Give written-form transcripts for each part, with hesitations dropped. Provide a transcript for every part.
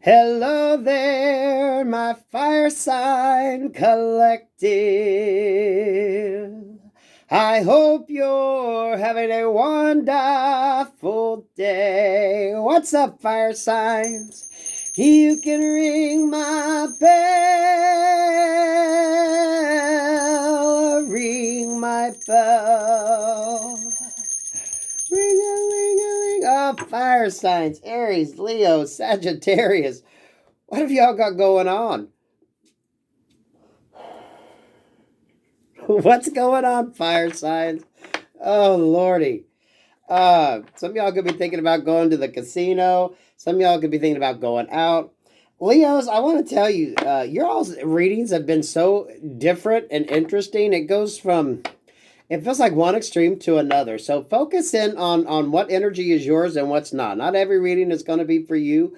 Hello there, my fire sign collective. I hope you're having a wonderful day. What's up, fire signs? You can ring my bell, ring my bell. Ring-a-ling-a-ling. Oh, fire signs, Aries, Leo, Sagittarius. What have y'all got going on? What's going on, fire signs? Oh, Lordy. Some of y'all could be thinking about going to the casino. Some of y'all could be thinking about going out. Leos, I want to tell you, your all's readings have been so different and interesting. It feels like one extreme to another. So focus in on what energy is yours and what's not. Not every reading is going to be for you.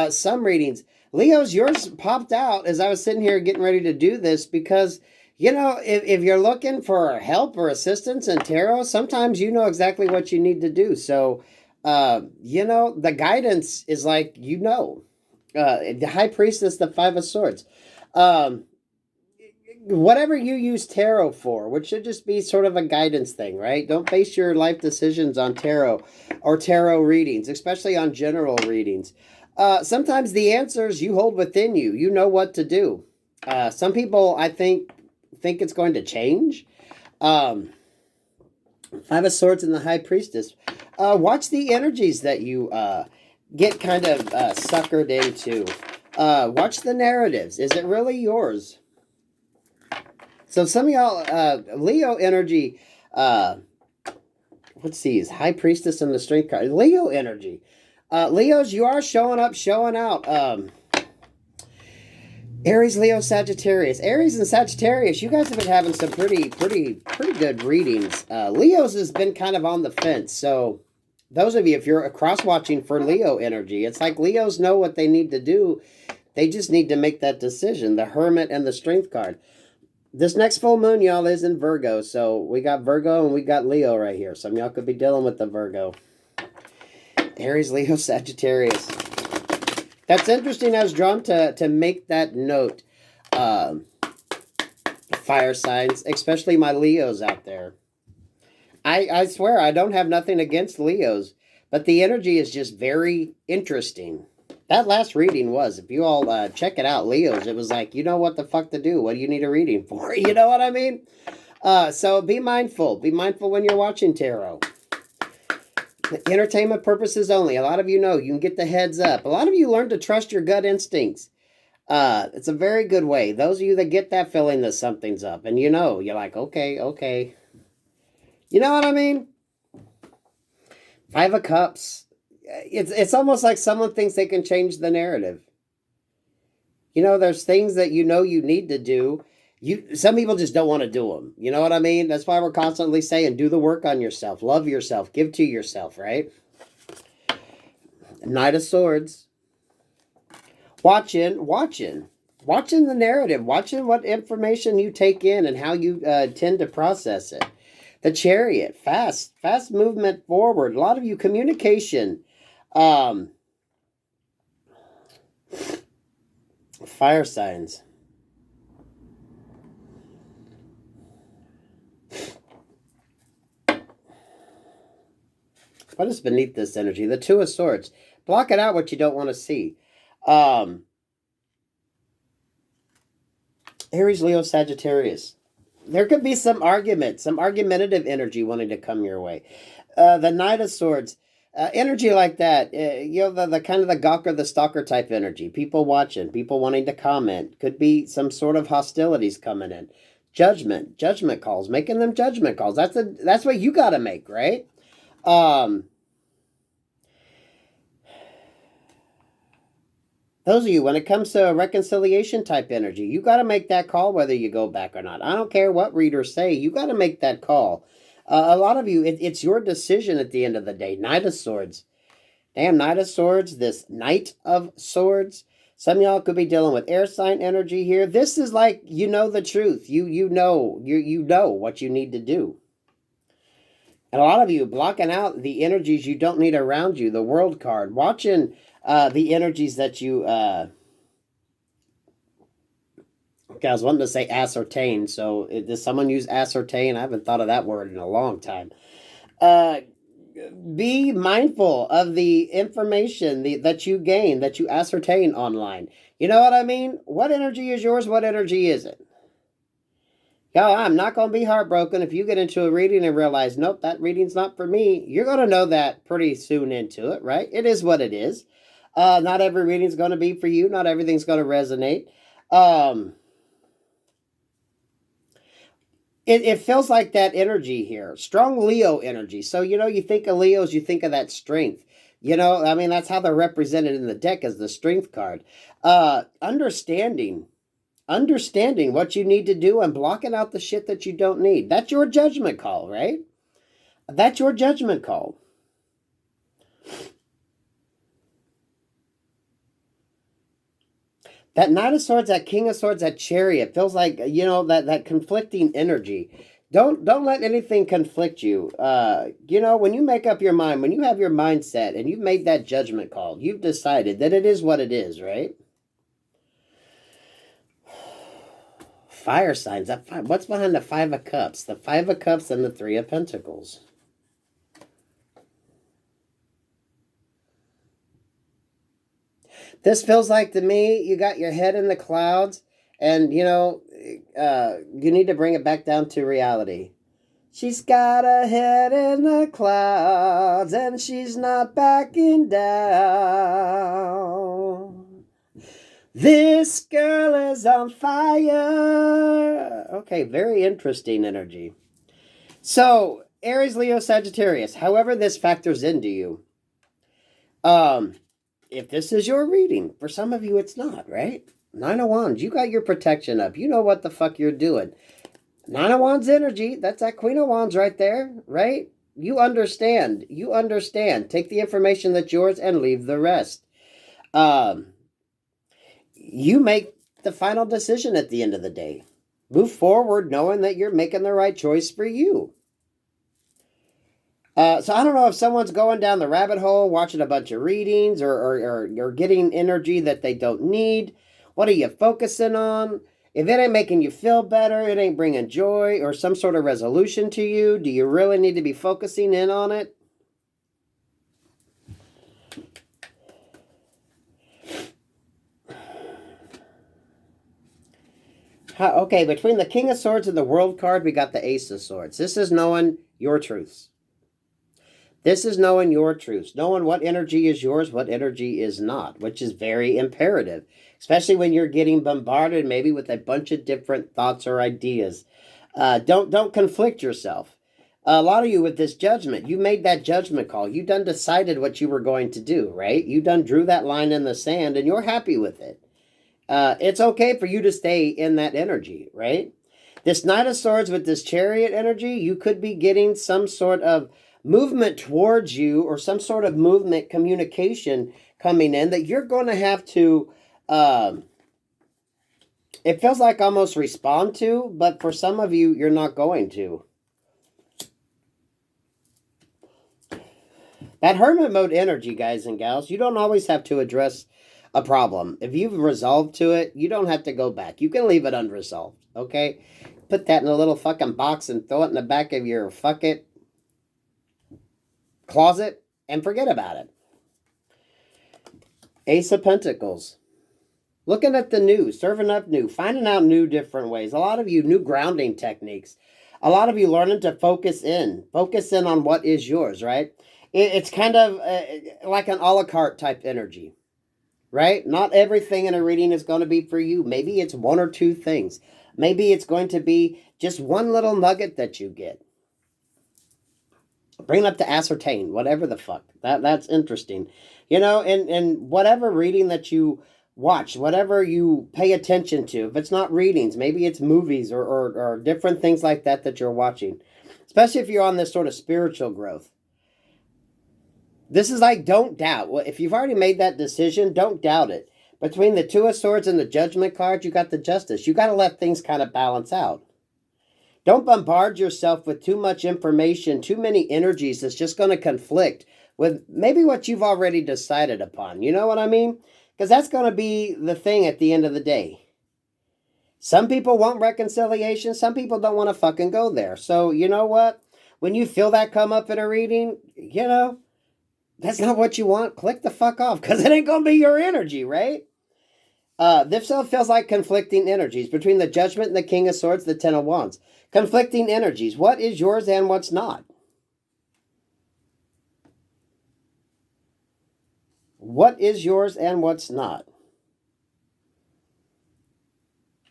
Some readings. Leo's, yours popped out as I was sitting here getting ready to do this because, if you're looking for help or assistance in tarot, sometimes you know exactly what you need to do. So, the guidance is like, the High Priestess, the Five of Swords. Whatever you use tarot for, which should just be sort of a guidance thing, right? Don't base your life decisions on tarot or tarot readings, especially on general readings. Sometimes the answers you hold within you. You know what to do. Some people, I think it's going to change. Five of Swords and the High Priestess. Watch the energies that you get kind of suckered into. Watch the narratives. Is it really yours? So some of y'all, Leo energy, let's see, is High Priestess and the Strength card. Leo energy. Leos, you are showing up, showing out. Aries, Leo, Sagittarius. Aries and Sagittarius, you guys have been having some pretty good readings. Leo's has been kind of on the fence. So those of you, if you're cross-watching for Leo energy, it's like Leos know what they need to do. They just need to make that decision. The Hermit and the Strength card. This next full moon, y'all, is in Virgo. So we got Virgo and we got Leo right here. Some of y'all could be dealing with the Virgo. Aries, Leo, Sagittarius. That's interesting. I was drawn to make that note. Fire signs, especially my Leos out there. I swear, I don't have nothing against Leos. But the energy is just very interesting. That last reading was, if you all check it out, Leos, it was like, you know what the fuck to do. What do you need a reading for? You know what I mean? So be mindful. Be mindful when you're watching tarot. Entertainment purposes only. A lot of you know you can get the heads up. A lot of you learn to trust your gut instincts. It's a very good way. Those of you that get that feeling that something's up, and you're like, okay. You know what I mean? Five of Cups. It's almost like someone thinks they can change the narrative. There's things that you need to do. Some people just don't want to do them. You know what I mean? That's why we're constantly saying, do the work on yourself. Love yourself. Give to yourself, right? Knight of Swords. Watching the narrative. Watching what information you take in and how you tend to process it. The Chariot. Fast movement forward. A lot of you, communication. Fire signs. What is beneath this energy? The Two of Swords. Block it out what you don't want to see. Aries, Leo, Sagittarius. There could be some argumentative energy wanting to come your way. The Knight of Swords. Energy like that, the kind of the gawker, the stalker type energy. People watching, people wanting to comment. Could be some sort of hostilities coming in. Judgment calls, making them judgment calls. That's what you got to make, right? Those of you, when it comes to reconciliation type energy, you got to make that call whether you go back or not. I don't care what readers say. You got to make that call. A lot of you, it's your decision at the end of the day. Knight of Swords. Damn, Knight of Swords. This Knight of Swords. Some of y'all could be dealing with air sign energy here. This is like, the truth. You know what you need to do. And a lot of you blocking out the energies you don't need around you, the World card, watching the energies that you, okay, I was wanting to say ascertain, so does someone use ascertain? I haven't thought of that word in a long time. Be mindful of the information that you gain, that you ascertain online. You know what I mean? What energy is yours? What energy isn't? Yo, I'm not going to be heartbroken if you get into a reading and realize, nope, that reading's not for me. You're going to know that pretty soon into it, right? It is what it is. Not every reading's going to be for you. Not everything's going to resonate. It feels like that energy here. Strong Leo energy. So, you think of Leos, you think of that strength. I mean, that's how they're represented in the deck as the strength card. Understanding what you need to do and blocking out the shit that you don't need. That's your judgment call, right? That's your judgment call. That Knight of Swords, that King of Swords, that Chariot feels like, that conflicting energy. Don't let anything conflict you. When you make up your mind, when you have your mindset and you've made that judgment call, you've decided that it is what it is, right? Fire signs. What's behind the Five of Cups? The Five of Cups and the Three of Pentacles. This feels like, to me, you got your head in the clouds, and, you need to bring it back down to reality. She's got her head in the clouds, and she's not backing down. This girl is on fire. Okay, very interesting energy. So, Aries, Leo, Sagittarius, however this factors into you. If this is your reading, for some of you it's not, right? Nine of Wands, you got your protection up. You know what the fuck you're doing. Nine of Wands energy, that's that Queen of Wands right there, right? You understand. You understand. Take the information that's yours and leave the rest. You make the final decision at the end of the day. Move forward knowing that you're making the right choice for you. So I don't know if someone's going down the rabbit hole, watching a bunch of readings, or getting energy that they don't need. What are you focusing on? If it ain't making you feel better, it ain't bringing joy or some sort of resolution to you, do you really need to be focusing in on it? Okay, between the King of Swords and the World card, we got the Ace of Swords. This is knowing your truths. This is knowing your truths, knowing what energy is yours, what energy is not, which is very imperative, especially when you're getting bombarded maybe with a bunch of different thoughts or ideas. Don't conflict yourself. A lot of you with this judgment, you made that judgment call. You done decided what you were going to do, right? You done drew that line in the sand and you're happy with it. It's okay for you to stay in that energy, right? This Knight of Swords with this Chariot energy, you could be getting some sort of movement towards you or some sort of movement communication coming in that you're going to have to, it feels like almost respond to, but for some of you, you're not going to. That hermit mode energy, guys and gals, you don't always have to address a problem. If you've resolved to it, you don't have to go back. You can leave it unresolved, okay? Put that in a little fucking box and throw it in the back of your closet and forget about it. Ace of Pentacles. Looking at the new, serving up new, finding out new different ways. A lot of you, new grounding techniques. A lot of you learning to focus in on what is yours, right? It's kind of like an a la carte type energy. Right? Not everything in a reading is going to be for you. Maybe it's one or two things. Maybe it's going to be just one little nugget that you get. Bring it up to ascertain, whatever the fuck. That's interesting. And whatever reading that you watch, whatever you pay attention to, if it's not readings, maybe it's movies or different things like that you're watching. Especially if you're on this sort of spiritual growth. This is like, don't doubt. Well, if you've already made that decision, don't doubt it. Between the Two of Swords and the Judgment card, you got the Justice. You got to let things kind of balance out. Don't bombard yourself with too much information, too many energies that's just going to conflict with maybe what you've already decided upon. You know what I mean? Because that's going to be the thing at the end of the day. Some people want reconciliation. Some people don't want to fucking go there. So, you know what? When you feel that come up in a reading, that's not what you want. Click the fuck off because it ain't going to be your energy, right? This feels like conflicting energies between the Judgment and the King of Swords, the Ten of Wands. Conflicting energies. What is yours and what's not? What is yours and what's not?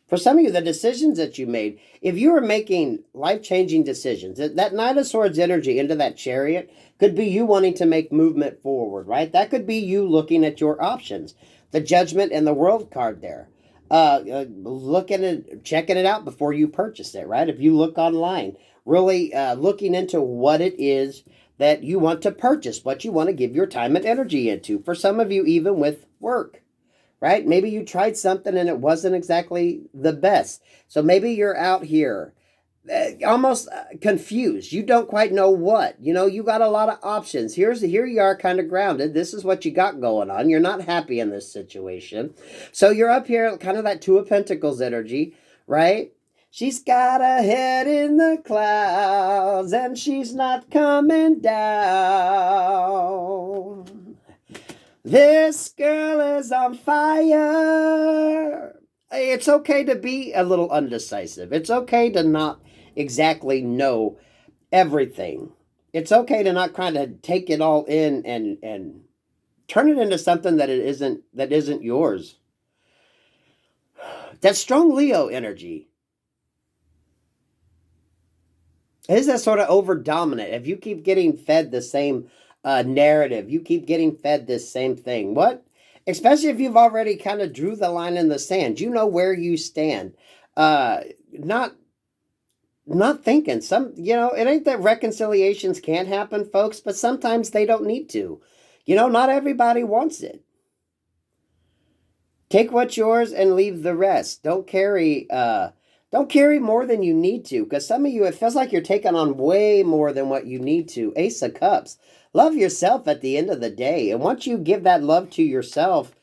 For some of you, the decisions that you made, if you are making life-changing decisions, that Knight of Swords energy into that Chariot could be you wanting to make movement forward, right? That could be you looking at your options. The Judgment and the World card there. Looking at checking it out before you purchase it, right? If you look online, really looking into what it is that you want to purchase, what you want to give your time and energy into. For some of you, even with work, right? Maybe you tried something and it wasn't exactly the best. So maybe you're out here almost confused. You don't quite know what. You got a lot of options. Here you are kind of grounded. This is what you got going on. You're not happy in this situation. So you're up here, kind of that Two of Pentacles energy, right? She's got a head in the clouds and she's not coming down. This girl is on fire. It's okay to be a little undecisive. It's okay to not exactly know everything. It's okay to not kind of take it all in and turn it into something that isn't yours. That strong Leo energy. It is that sort of over dominant. If you keep getting fed the same narrative, you keep getting fed this same thing. What? Especially if you've already kind of drew the line in the sand. You know where you stand. Not thinking. It ain't that reconciliations can't happen, folks, but sometimes they don't need to. Not everybody wants it. Take what's yours and leave the rest. Don't carry more than you need to, because some of you, it feels like you're taking on way more than what you need to. Ace of Cups. Love yourself at the end of the day. And once you give that love to yourself,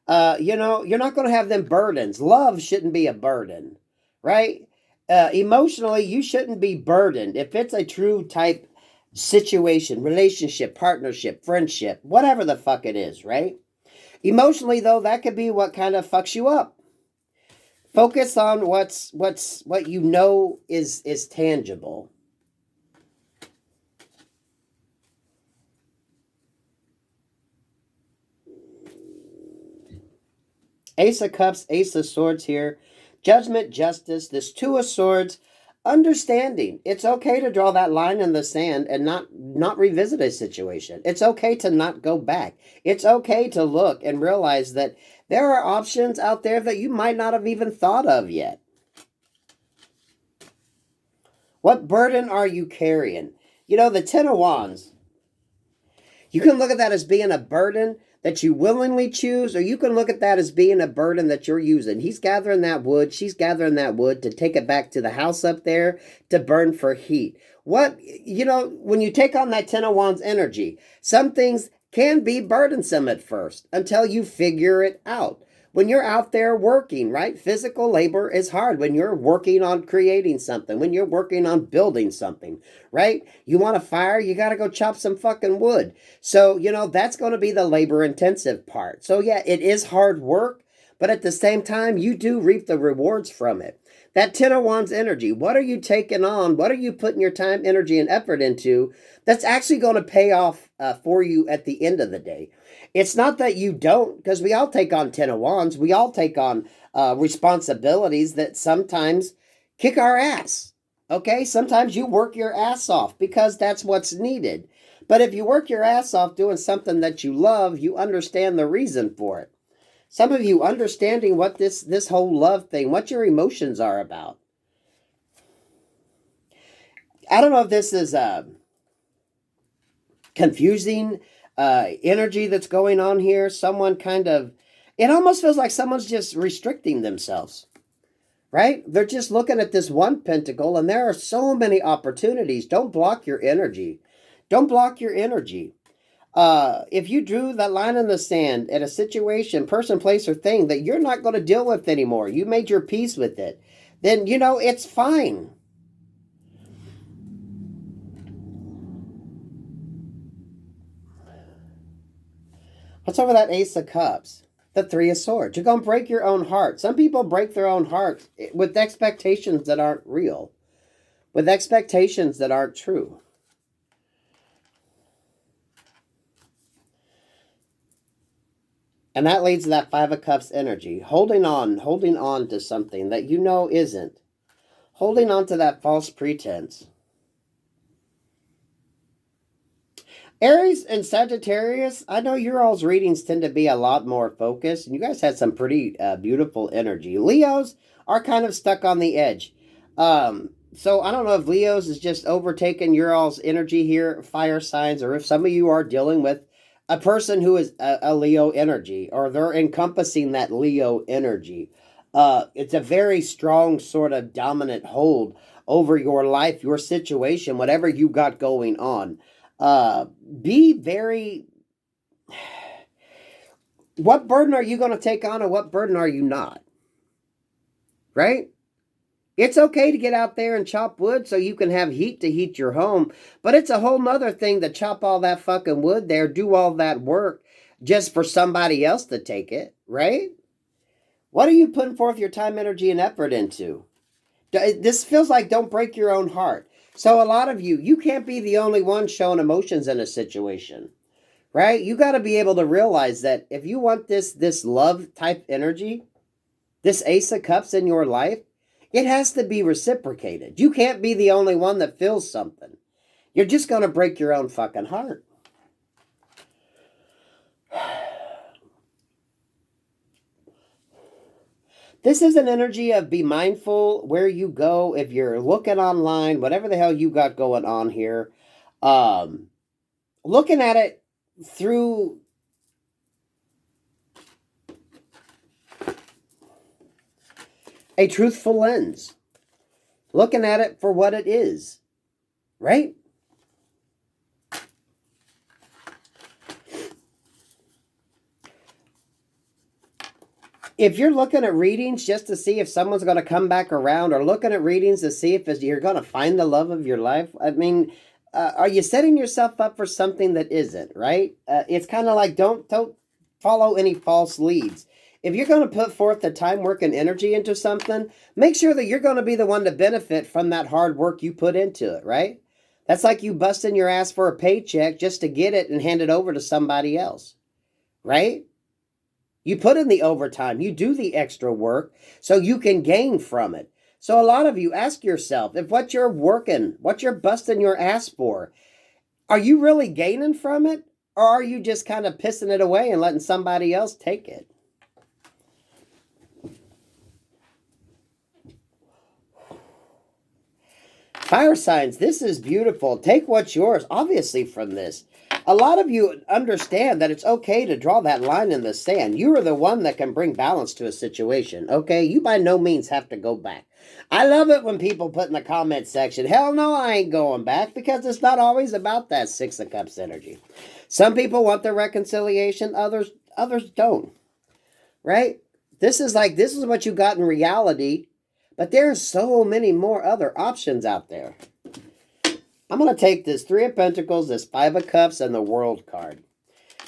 you're not going to have them burdens. Love shouldn't be a burden, right? Emotionally, you shouldn't be burdened. If it's a true type situation, relationship, partnership, friendship, whatever the fuck it is, right? Emotionally, though, that could be what kind of fucks you up. Focus on what you know is tangible. Ace of Cups, Ace of Swords here. Judgment, justice, this Two of Swords, understanding. It's okay to draw that line in the sand and not revisit a situation. It's okay to not go back. It's okay to look and realize that there are options out there that you might not have even thought of yet. What burden are you carrying? The Ten of Wands. You can look at that as being a burden that you willingly choose, or you can look at that as being a burden that you're using. He's gathering that wood. She's gathering that wood to take it back to the house up there to burn for heat. When you take on that Ten of Wands energy, some things can be burdensome at first until you figure it out. When you're out there working, right? Physical labor is hard when you're working on creating something, when you're working on building something, right? You want a fire, you got to go chop some fucking wood. So, that's going to be the labor intensive part. So yeah, it is hard work, but at the same time, you do reap the rewards from it. That Ten of Wands energy, what are you taking on? What are you putting your time, energy, and effort into that's actually going to pay off for you at the end of the day? It's not that you don't, because we all take on Ten of Wands. We all take on responsibilities that sometimes kick our ass. Okay? Sometimes you work your ass off because that's what's needed. But if you work your ass off doing something that you love, you understand the reason for it. Some of you understanding what this whole love thing, what your emotions are about. I don't know if this is confusing energy that's going on here. Someone it almost feels like someone's just restricting themselves, right? They're just looking at this one pentacle, and there are so many opportunities. Don't block your energy. Don't block your energy. If you drew that line in the sand at a situation, person, place, or thing that you're not going to deal with anymore, you made your peace with it, then, it's fine. What's over that Ace of Cups? The Three of Swords. You're going to break your own heart. Some people break their own hearts with expectations that aren't real, with expectations that aren't true. And that leads to that Five of Cups energy. Holding on to something that isn't. Holding on to that false pretense. Aries and Sagittarius, I know your all's readings tend to be a lot more focused, and you guys had some pretty beautiful energy. Leos are kind of stuck on the edge. So I don't know if Leos is just overtaking your all's energy here, fire signs, or if some of you are dealing with a person who is a Leo energy, or they're encompassing that Leo energy. It's a very strong sort of dominant hold over your life, your situation, whatever you got going on. Be very... What burden are you going to take on, and what burden are you not? Right? It's okay to get out there and chop wood so you can have heat to heat your home, but it's a whole nother thing to chop all that fucking wood there, do all that work just for somebody else to take it, right? What are you putting forth your time, energy, and effort into? This feels like don't break your own heart. So a lot of you can't be the only one showing emotions in a situation, right? You got to be able to realize that if you want this love type energy, this Ace of Cups in your life, it has to be reciprocated. You can't be the only one that feels something. You're just going to break your own fucking heart. This is an energy of be mindful where you go. If you're looking online, whatever the hell you got going on here, looking at it through a truthful lens. Looking at it for what it is. Right? If you're looking at readings just to see if someone's going to come back around, or looking at readings to see if you're going to find the love of your life, I mean, are you setting yourself up for something that isn't, right? It's kind of like don't follow any false leads. If you're going to put forth the time, work, and energy into something, make sure that you're going to be the one to benefit from that hard work you put into it, right? That's like you busting your ass for a paycheck just to get it and hand it over to somebody else, right? You put in the overtime, you do the extra work so you can gain from it. So a lot of you ask yourself, if what you're working, what you're busting your ass for, are you really gaining from it? Or are you just kind of pissing it away and letting somebody else take it? Fire signs, this is beautiful. Take what's yours, obviously, from this. A lot of you understand that it's okay to draw that line in the sand. You are the one that can bring balance to a situation, okay? You by no means have to go back. I love it when people put in the comment section, hell no, I ain't going back, because it's not always about that Six of Cups energy. Some people want the reconciliation, others don't, right? This is what you got in reality, but there's so many more other options out there. I'm going to take this Three of Pentacles, this Five of Cups, and the World card.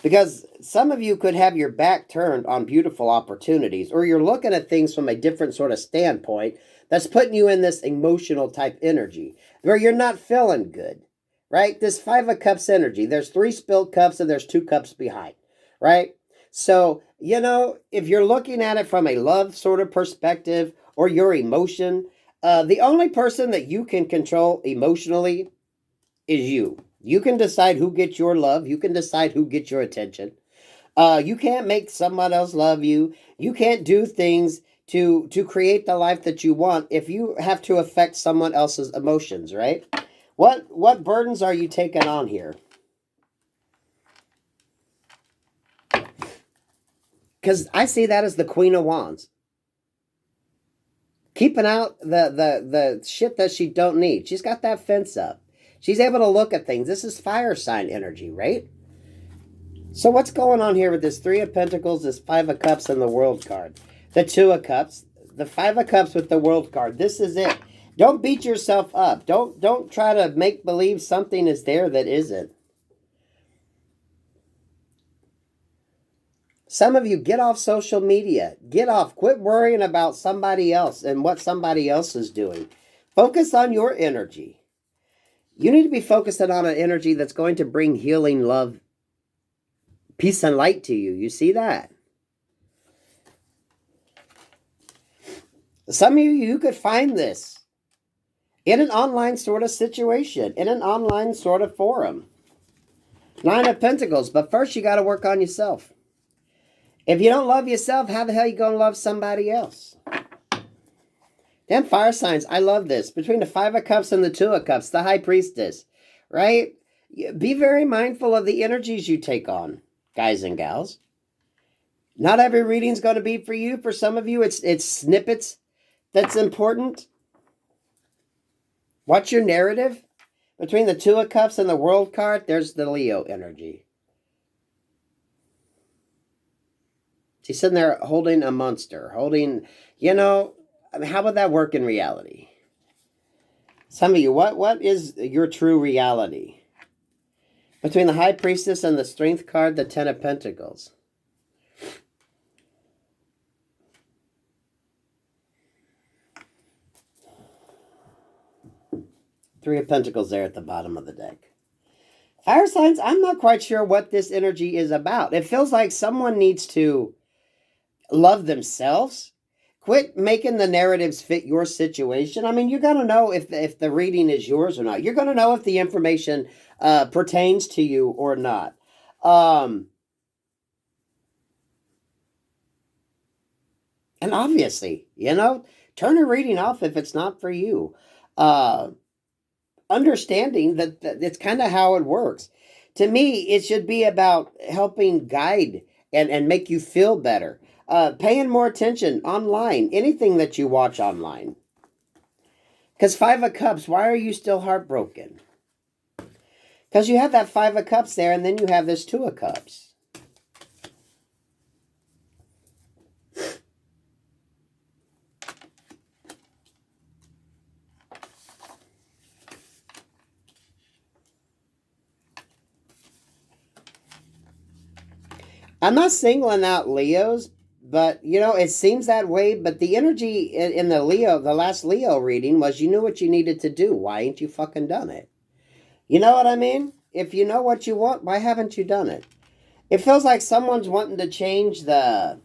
Because some of you could have your back turned on beautiful opportunities, or you're looking at things from a different sort of standpoint that's putting you in this emotional type energy, where you're not feeling good, right? This Five of Cups energy, there's 3 spilled cups and there's 2 cups behind, right? So, if you're looking at it from a love sort of perspective, or your emotion, the only person that you can control emotionally is you. You can decide who gets your love. You can decide who gets your attention. You can't make someone else love you. You can't do things to create the life that you want if you have to affect someone else's emotions, right? What burdens are you taking on here? Because I see that as the Queen of Wands. keeping out the shit that she don't need. She's got that fence up. She's able to look at things. This is fire sign energy, right? So what's going on here with this Three of Pentacles, this Five of Cups, and the World card? The Two of Cups, the Five of Cups with the World card. This is it. Don't beat yourself up. Don't try to make believe something is there that isn't. Some of you, get off social media. Get off. Quit worrying about somebody else and what somebody else is doing. Focus on your energy. You need to be focusing on an energy that's going to bring healing, love, peace, and light to you. You see that? Some of you could find this in an online sort of situation, in an online sort of forum. Nine of Pentacles. But first, you got to work on yourself. If you don't love yourself, how the hell are you going to love somebody else? Damn fire signs. I love this. Between the Five of Cups and the Two of Cups, the High Priestess, right? Be very mindful of the energies you take on, guys and gals. Not every reading is going to be for you. For some of you, it's snippets that's important. What's your narrative? Between the Two of Cups and the World card, there's the Leo energy. She's sitting there holding a monster, holding, you know, I mean, how would that work in reality? Some of you, what is your true reality? Between the High Priestess and the Strength card, the Ten of Pentacles. Three of Pentacles there at the bottom of the deck. Fire signs, I'm not quite sure what this energy is about. It feels like someone needs to love themselves. Quit making the narratives fit your situation. I mean, you're going to know if the reading is yours or not. You're going to know if the information pertains to you or not. And obviously, you know, turn a reading off if it's not for you. Understanding that it's kind of how it works. To me, it should be about helping guide and make you feel better. Paying more attention online, anything that you watch online. Because Five of Cups, why are you still heartbroken? Because you have that Five of Cups there, and then you have this Two of Cups. I'm not singling out Leos, but, you know, it seems that way. But the energy in the last Leo reading was you knew what you needed to do. Why ain't you fucking done it? You know what I mean? If you know what you want, why haven't you done it? It feels like someone's wanting to change the...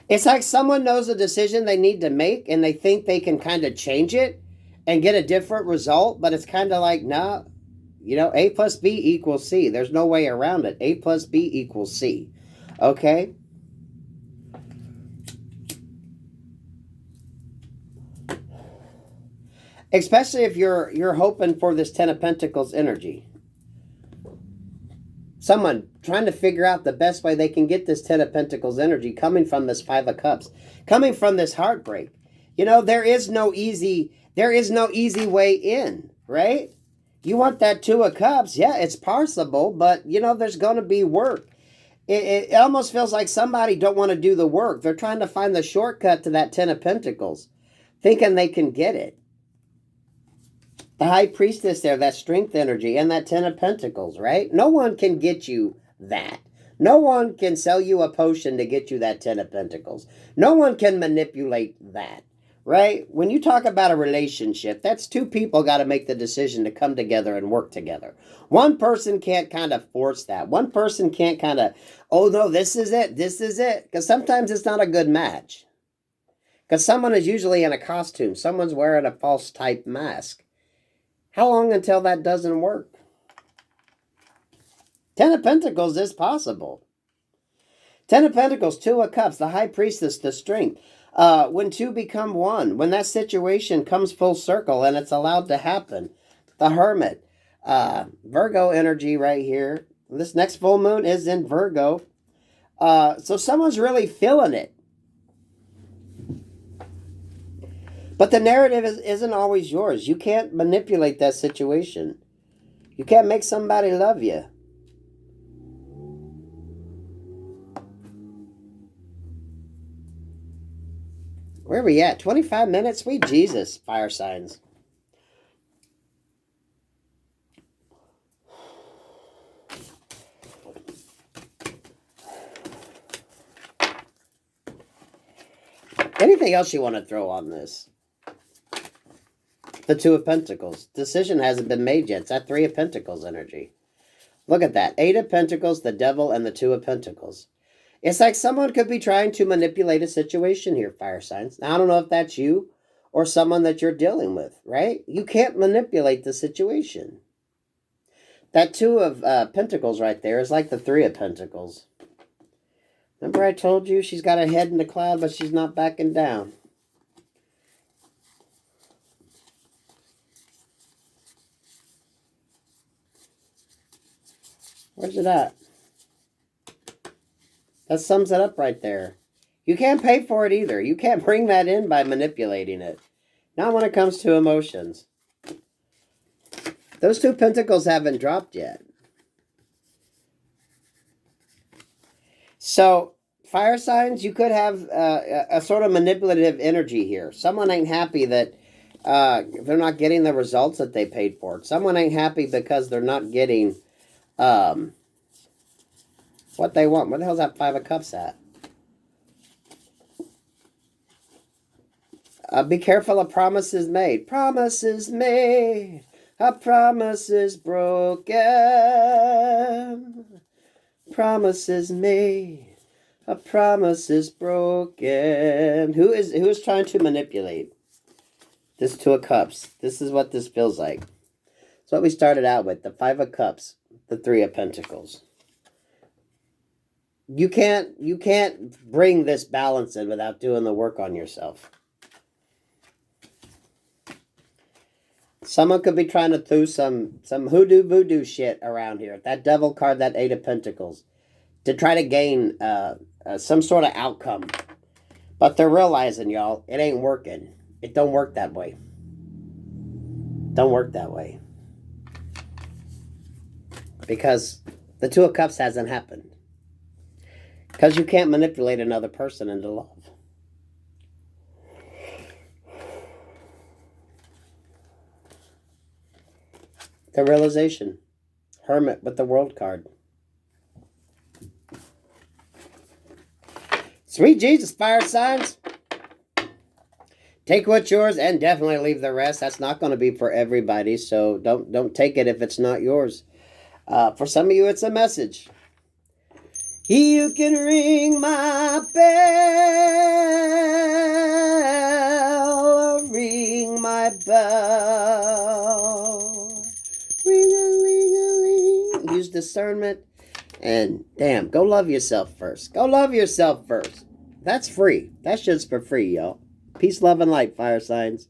It's like someone knows a decision they need to make and they think they can kind of change it and get a different result. But it's kind of like, nah. You know, A plus B equals C. There's no way around it. A plus B equals C. Okay? Especially if you're hoping for this Ten of Pentacles energy. Someone trying to figure out the best way they can get this Ten of Pentacles energy coming from this Five of Cups. Coming from this heartbreak. You know, there is no easy way in, right? You want that Two of Cups. Yeah, it's possible, but, you know, there's going to be work. It almost feels like somebody don't want to do the work. They're trying to find the shortcut to that Ten of Pentacles, thinking they can get it. The High Priestess there, that strength energy, and that Ten of Pentacles, right? No one can get you that. No one can sell you a potion to get you that Ten of Pentacles. No one can manipulate that. Right? When you talk about a relationship, that's two people got to make the decision to come together and work together. One person can't kind of force that. One person can't kind of, oh no, this is it. This is it. Because sometimes it's not a good match. Because someone is usually in a costume. Someone's wearing a false type mask. How long until that doesn't work? Ten of Pentacles is possible. Ten of Pentacles, Two of Cups, the High Priestess, the strength. When two become one, when that situation comes full circle and it's allowed to happen. The Hermit, Virgo energy right here. This next full moon is in Virgo. So someone's really feeling it. But the narrative isn't always yours. You can't manipulate that situation. You can't make somebody love you. Where are we at? 25 minutes? Sweet Jesus, fire signs. Anything else you want to throw on this? The Two of Pentacles. Decision hasn't been made yet. It's that Three of Pentacles energy. Look at that. Eight of Pentacles, the Devil, and the Two of Pentacles. It's like someone could be trying to manipulate a situation here, fire signs. Now, I don't know if that's you or someone that you're dealing with, right? You can't manipulate the situation. That Two of Pentacles right there is like the Three of Pentacles. Remember I told you she's got her head in the cloud, but she's not backing down. Where's it at? That sums it up right there. You can't pay for it either. You can't bring that in by manipulating it. Not when it comes to emotions. Those Two Pentacles haven't dropped yet. So, fire signs, you could have a sort of manipulative energy here. Someone ain't happy that they're not getting the results that they paid for. Someone ain't happy because they're not getting what they want. Where the hell's that Five of Cups at? Be careful of promises made. Promises made. A promise is broken. Promises made. A promise is broken. Who is trying to manipulate? This Two of Cups. This is what this feels like. It's what we started out with. The Five of Cups. The Three of Pentacles. You can't bring this balance in without doing the work on yourself. Someone could be trying to do some hoodoo voodoo shit around here. That Devil card, that Eight of Pentacles. To try to gain some sort of outcome. But they're realizing, y'all, it ain't working. It don't work that way. Don't work that way. Because the Two of Cups hasn't happened. Because you can't manipulate another person into love. The realization. Hermit with the World card. Sweet Jesus, fire signs. Take what's yours and definitely leave the rest. That's not going to be for everybody, so don't take it if it's not yours. For some of you, it's a message. You can ring my bell, ring my bell, ring-a-ling-a-ling. Use discernment, and damn, go love yourself first. Go love yourself first. That's free. That's just for free, y'all. Peace, love, and light, fire signs.